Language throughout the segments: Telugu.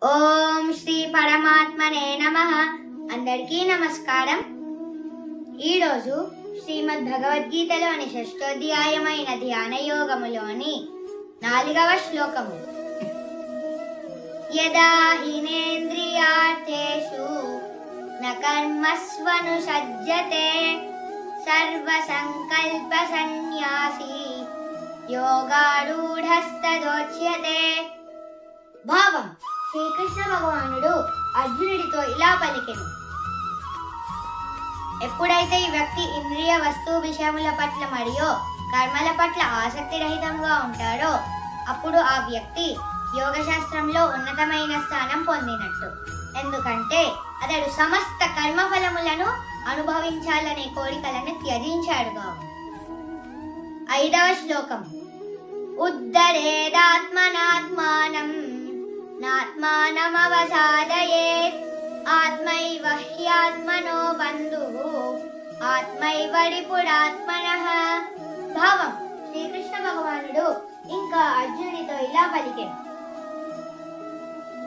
ఓం శ్రీ పరమాత్మనే నమః. అందరికీ నమస్కారం. ఈరోజు శ్రీమద్ భగవద్గీతలోని షష్ఠోధ్యాయమైన ధ్యాన యోగములోని 4వ శ్లోకము. యదా హినేంద్రియార్థేషు న కర్మస్వనుషజ్జతే సర్వ సంకల్ప సన్యాసి యోగారూఢస్తదోచ్యతే. భావం: శ్రీకృష్ణ భగవానుడు అర్జునుడితో ఇలా పలికెను: ఎప్పుడైతే ఈ వ్యక్తి ఇంద్రియ వస్తువు విషయముల పట్ల మరియు కర్మల పట్ల ఆసక్తి రహితంగా ఉంటాడో అప్పుడు ఆ వ్యక్తి యోగశాస్త్రంలో ఉన్నతమైన స్థానం పొందినట్టు. ఎందుకంటే అతడు సమస్త కర్మఫలములను అనుభవించాలనే కోరికలను త్యజించాడుగా. 5వ శ్లోకం. ఉద్ధరేదాత్మనాత్మానం నాత్మానమవసాదయేత్ ఆత్మైవ హ్యాత్మనో బంధుః ఆత్మైవడిపుడాత్మనః. భావం: శ్రీకృష్ణ భగవానుడు ఇంకా అర్జునుడితో ఇలా పలికెను: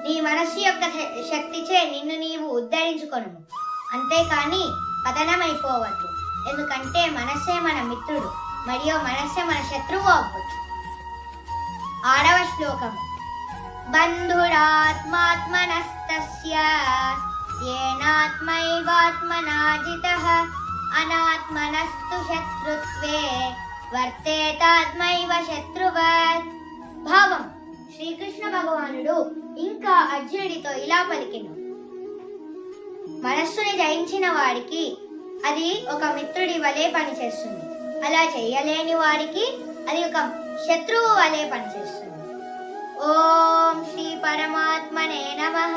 నీ మనస్సు యొక్క శక్తిచే నిన్ను నీవు ఉద్ధరించుకొను, అంతేకాని పతనమైపోవద్దు. ఎందుకంటే మనస్సే మన మిత్రుడు మరియు మనస్సే మన శత్రువు అవ్వచ్చు. 6వ శ్లోకం. బంధురాత్మాత్మనస్తస్య యేనాత్మైవాత్మనా జితః అనాత్మనస్తు శత్రుత్వే వర్తేతాత్మైవ శత్రువత్. భావం: శ్రీకృష్ణ భగవానుడు ఇంకా అర్జునుడితో ఇలా పలికెను: మనస్సుని జయించిన వాడికి అది ఒక మిత్రుడి వలె పనిచేస్తుంది. అలా చేయలేని వాడికి అది ఒక శత్రువు వలె పనిచేస్తుంది. ఓం శ్రీ పరమాత్మనే నమః.